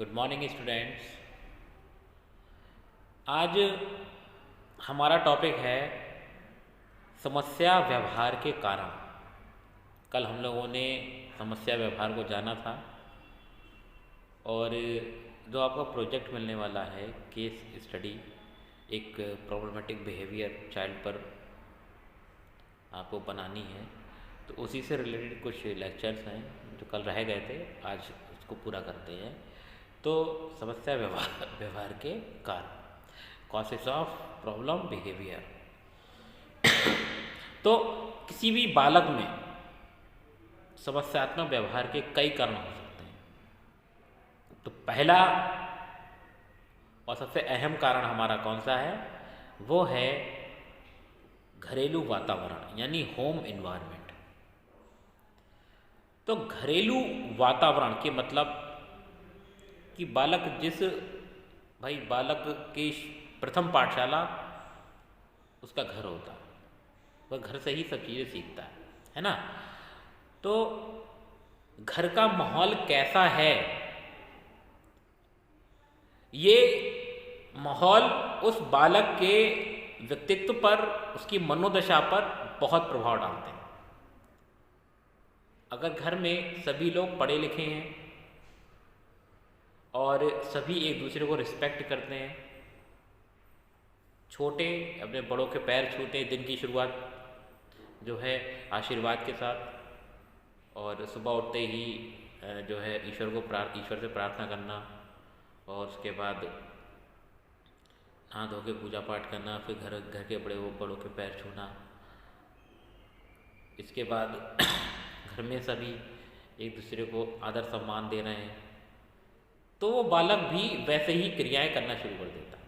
Good morning students. आज हमारा topic है समस्या व्यवहार के कारण। कल हम लोगों ने समस्या व्यवहार को जाना था और जो आपका प्रोजेक्ट मिलने वाला है केस स्टडी, एक प्रॉब्लमेटिक बिहेवियर चाइल्ड पर आपको बनानी है, तो उसी से रिलेटेड कुछ लेक्चर्स हैं जो कल रह गए थे, आज उसको पूरा करते हैं। तो समस्या व्यवहार के कारण, कॉसेस ऑफ प्रॉब्लम बिहेवियर। तो किसी भी बालक में समस्यात्मक व्यवहार के कई कारण हो सकते हैं। तो पहला और सबसे अहम कारण हमारा कौन सा है? वो है घरेलू वातावरण, यानी होम इन्वायरमेंट। तो घरेलू वातावरण के मतलब कि बालक की प्रथम पाठशाला उसका घर होता है, वह घर से ही सब चीज़ें सीखता है ना। तो घर का माहौल कैसा है, ये माहौल उस बालक के व्यक्तित्व पर, उसकी मनोदशा पर बहुत प्रभाव डालते हैं। अगर घर में सभी लोग पढ़े लिखे हैं और सभी एक दूसरे को रिस्पेक्ट करते हैं, छोटे अपने बड़ों के पैर छूते, दिन की शुरुआत जो है आशीर्वाद के साथ, और सुबह उठते ही जो है ईश्वर से प्रार्थना करना, और उसके बाद नहा धो के पूजा पाठ करना, फिर घर के बड़ों के पैर छूना। इसके बाद घर में सभी एक दूसरे को आदर सम्मान दे रहे हैं, तो वो बालक भी वैसे ही क्रियाएं करना शुरू कर देता है।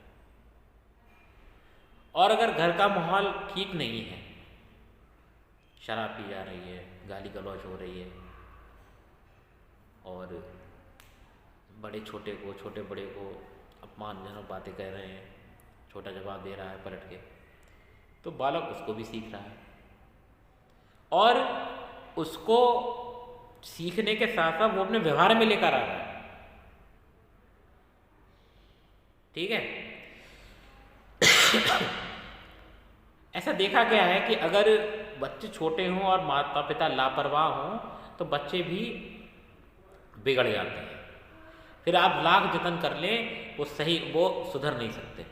और अगर घर का माहौल ठीक नहीं है, शराब पी जा रही है, गाली गलौज हो रही है, और छोटे बड़े को अपमानजनक बातें कह रहे हैं, छोटा जवाब दे रहा है पलट के, तो बालक उसको भी सीख रहा है, और उसको सीखने के साथ साथ वो अपने व्यवहार में लेकर आ रहा है। ठीक है। ऐसा देखा गया है कि अगर बच्चे छोटे हों और माता पिता लापरवाह हों तो बच्चे भी बिगड़ जाते हैं। फिर आप लाख जतन कर लें, वो सुधर नहीं सकते।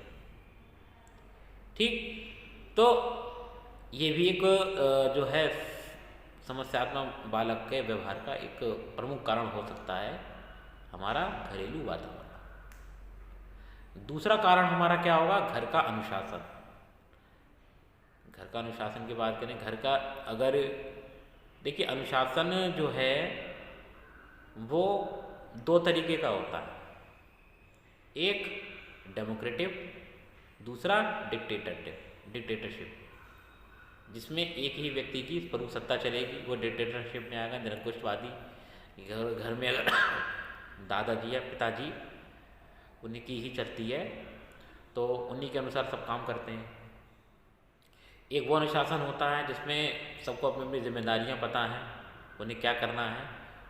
ठीक। तो ये भी एक जो है समस्यात्मक बालक के व्यवहार का एक प्रमुख कारण हो सकता है, हमारा घरेलू वातावरण। दूसरा कारण हमारा क्या होगा? घर का अनुशासन। घर का अनुशासन की बात करें, घर का अगर देखिए, अनुशासन जो है वो दो तरीके का होता है, एक डेमोक्रेटिव, दूसरा डिक्टेटरशिप, जिसमें एक ही व्यक्ति की प्रमुख सत्ता चलेगी, वो डिक्टेटरशिप में आएगा, निरंकुशवादी। घर में अगर दादाजी या पिताजी उन्हीं की ही चलती है तो उन्हीं के अनुसार सब काम करते हैं। एक वो अनुशासन होता है जिसमें सबको अपनी अपनी जिम्मेदारियां पता हैं, उन्हें क्या करना है,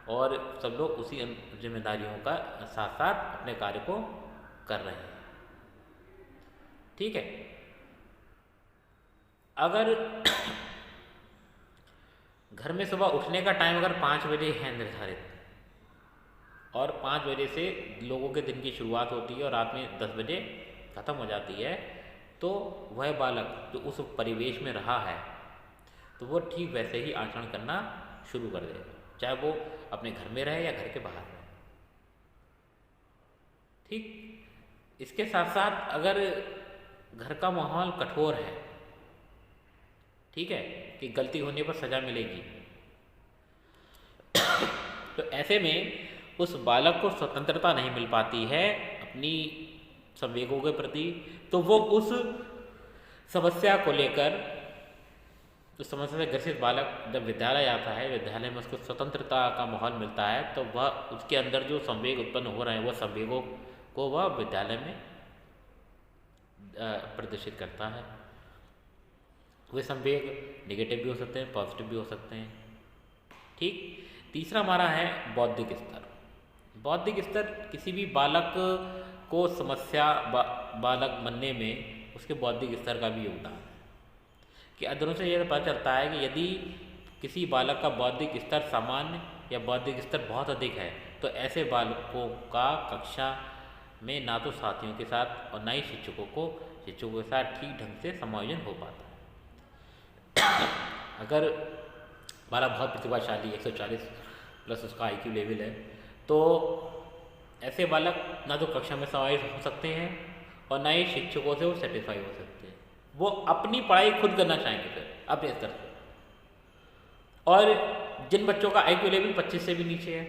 और सब लोग उसी जिम्मेदारियों का साथ साथ अपने कार्य को कर रहे हैं। ठीक है। अगर घर में सुबह उठने का टाइम अगर 5 बजे है निर्धारित, और 5 बजे से लोगों के दिन की शुरुआत होती है और रात में 10 बजे ख़त्म हो जाती है, तो वह बालक जो उस परिवेश में रहा है तो वो ठीक वैसे ही आचरण करना शुरू कर देगा, चाहे वो अपने घर में रहे या घर के बाहर रहे। ठीक। इसके साथ साथ अगर घर का माहौल कठोर है, ठीक है, कि गलती होने पर सजा मिलेगी, तो ऐसे में उस बालक को स्वतंत्रता नहीं मिल पाती है अपनी संवेगों के प्रति, तो वो उस समस्या को लेकर, उस समस्या से ग्रसित बालक जब विद्यालय आता है, विद्यालय में उसको स्वतंत्रता का माहौल मिलता है, तो वह उसके अंदर जो संवेग उत्पन्न हो रहे हैं, वह संवेगों को वह विद्यालय में प्रदर्शित करता है। वे संवेग नेगेटिव भी हो सकते हैं, पॉजिटिव भी हो सकते हैं। ठीक। तीसरा हमारा है बौद्धिक स्तर। बौद्धिक स्तर किसी भी बालक को बालक बनने में उसके बौद्धिक स्तर का भी योगदान है। कि अध्ययनों से यह पता चलता है कि यदि किसी बालक का बौद्धिक स्तर सामान्य या बौद्धिक स्तर बहुत अधिक है तो ऐसे बालकों का कक्षा में ना तो साथियों के साथ और ना ही शिक्षकों के साथ ठीक ढंग से समायोजन हो पाता है। अगर बालक बहुत प्रतिभाशाली 140 प्लस उसका IQ लेवल है तो ऐसे बालक ना तो कक्षा में समायोजित हो सकते हैं और ना ही शिक्षकों से वो सेटिस्फाई हो सकते हैं। वो अपनी पढ़ाई खुद करना चाहेंगे फिर अपने स्तर से। और जिन बच्चों का IQ लेवल 25 से भी नीचे है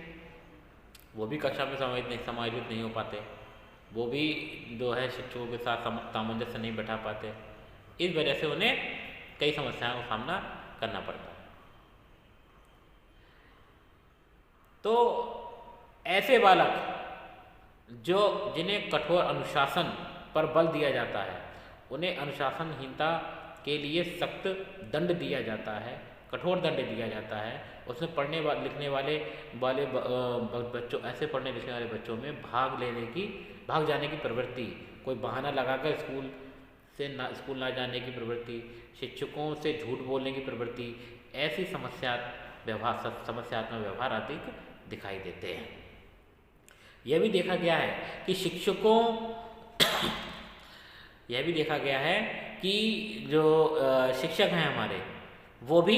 वो भी कक्षा में समायोजित नहीं हो पाते, वो भी जो है शिक्षकों के साथ सामंजस्य नहीं बैठा पाते। इस वजह से उन्हें कई समस्याओं का सामना करना पड़ता है। तो ऐसे बालक जिन्हें कठोर अनुशासन पर बल दिया जाता है, उन्हें अनुशासनहीनता के लिए सख्त दंड दिया जाता है, कठोर दंड दिया जाता है। उसमें पढ़ने लिखने वाले बच्चों, ऐसे पढ़ने लिखने वाले बच्चों में भाग जाने की प्रवृत्ति, कोई बहाना लगाकर स्कूल ना जाने की प्रवृत्ति, शिक्षकों से झूठ बोलने की प्रवृत्ति, ऐसी समस्यात्मक व्यवहार आदि दिखाई देते हैं। यह भी देखा गया है कि जो शिक्षक हैं हमारे, वो भी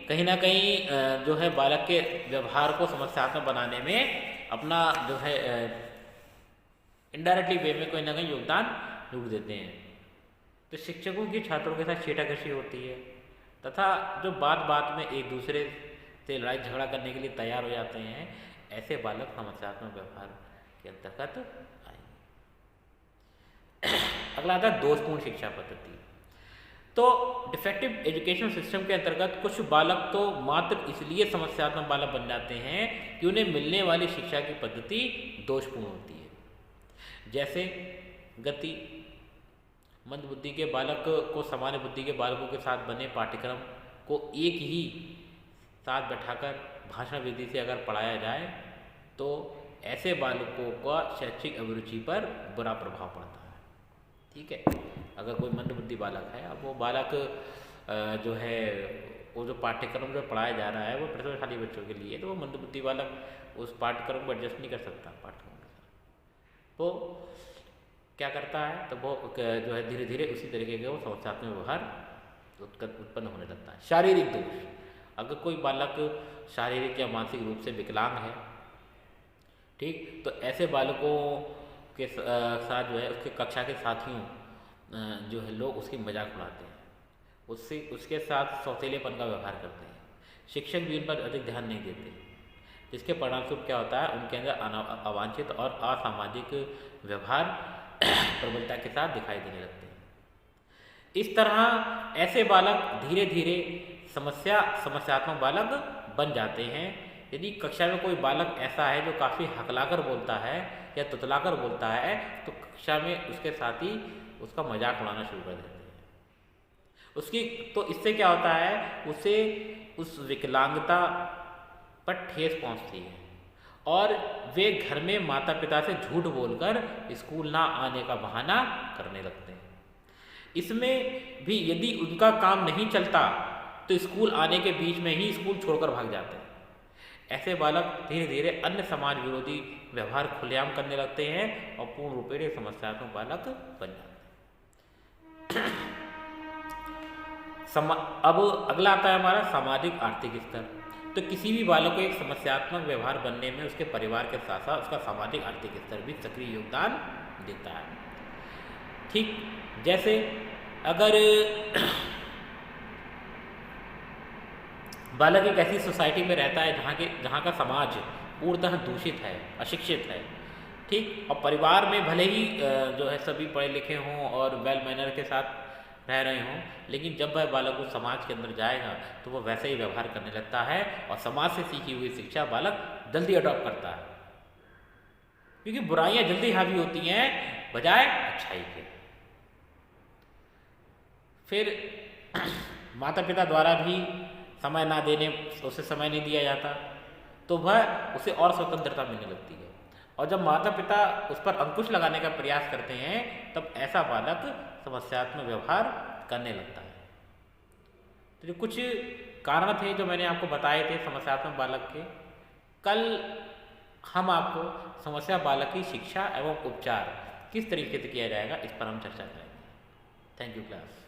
कहीं ना कहीं जो है बालक के व्यवहार को समस्यात्मक बनाने में अपना जो है इनडायरेक्टली वे में कोई ना कहीं योगदान जरूर देते हैं। तो शिक्षकों की छात्रों के साथ छींटाकशी होती है तथा जो बात में एक दूसरे से लड़ाई झगड़ा करने के लिए तैयार हो जाते हैं, ऐसे बालक समस्यात्मक व्यवहार के अंतर्गत आएंगे। अगला आता है दोषपूर्ण शिक्षा पद्धति। तो डिफेक्टिव एजुकेशन सिस्टम के अंतर्गत कुछ बालक तो मात्र इसलिए समस्यात्मक बालक बन जाते हैं कि उन्हें मिलने वाली शिक्षा की पद्धति दोषपूर्ण होती है। जैसे गति, मंद बुद्धि के बालक को सामान्य बुद्धि के बालकों के साथ बने पाठ्यक्रम को एक ही साथ बैठाकर भाषण विधि से अगर पढ़ाया जाए तो ऐसे बालकों का शैक्षिक अभिरुचि पर बुरा प्रभाव पड़ता है। ठीक है, अगर कोई मंद बुद्धि बालक है, अब वो बालक जो है वो जो पाठ्यक्रम जो पढ़ाया जा रहा है वो प्रतिभाशाली बच्चों के लिए, तो वो मंद बुद्धि बालक उस पाठ्यक्रम को एडजस्ट नहीं कर सकता पाठ्यक्रम के साथ। वो क्या करता है, तो वो जो है धीरे धीरे उसी तरीके के वो समस्यात्मक व्यवहार उत्पन्न होने लगता है। शारीरिक दोष, अगर कोई बालक शारीरिक या मानसिक रूप से विकलांग है, ठीक, तो ऐसे बालकों के साथ जो है उसके कक्षा के साथियों जो है लोग उसकी मजाक उड़ाते हैं, उसके साथ सौतेलेपन का व्यवहार करते हैं। शिक्षक भी उन पर अधिक ध्यान नहीं देते, जिसके परिणामस्वरूप क्या होता है, उनके अंदर अवांछित और असामाजिक व्यवहार प्रबलता के साथ दिखाई देने लगते हैं। इस तरह ऐसे बालक धीरे धीरे समस्यात्मक बालक बन जाते हैं। यदि कक्षा में कोई बालक ऐसा है जो काफ़ी हकलाकर बोलता है या तुतलाकर बोलता है, तो कक्षा में उसके साथी उसका मजाक उड़ाना शुरू कर देते हैं। तो इससे क्या होता है, उसे उस विकलांगता पर ठेस पहुंचती है और वे घर में माता पिता से झूठ बोलकर स्कूल ना आने का बहाना करने लगते हैं। इसमें भी यदि उनका काम नहीं चलता तो स्कूल आने के बीच में ही स्कूल छोड़कर भाग जाते हैं। ऐसे बालक धीरे धीरे अन्य समाज विरोधी व्यवहार खुलेआम करने लगते हैं और पूर्ण रूपेण समस्यात्मक बालक बन जाते हैं। अब अगला आता है हमारा सामाजिक आर्थिक स्तर। तो किसी भी बालक को एक समस्यात्मक व्यवहार बनने में उसके परिवार के साथ साथ उसका सामाजिक आर्थिक स्तर भी सक्रिय योगदान देता है। ठीक, जैसे अगर बालक एक ऐसी सोसाइटी में रहता है जहाँ का समाज पूर्णतः दूषित है, अशिक्षित है, ठीक, और परिवार में भले ही जो है सभी पढ़े लिखे हों और वेल मैनर के साथ रह रहे हों, लेकिन जब वह बालक उस समाज के अंदर जाएगा तो वो वैसे ही व्यवहार करने लगता है और समाज से सीखी हुई शिक्षा बालक जल्दी अडॉप्ट करता है, क्योंकि बुराइयां जल्दी हावी होती हैं बजाय अच्छाई के। फिर माता पिता द्वारा भी समय ना देने, उसे समय नहीं दिया जाता तो वह उसे और स्वतंत्रता मिलने लगती है और जब माता पिता उस पर अंकुश लगाने का प्रयास करते हैं तब ऐसा बालक समस्यात्मक व्यवहार करने लगता है। तो जो कुछ कारण थे जो मैंने आपको बताए थे समस्यात्मक बालक के, कल हम आपको समस्या बालक की शिक्षा एवं उपचार किस तरीके से किया जाएगा इस पर हम चर्चा करेंगे। Thank you class.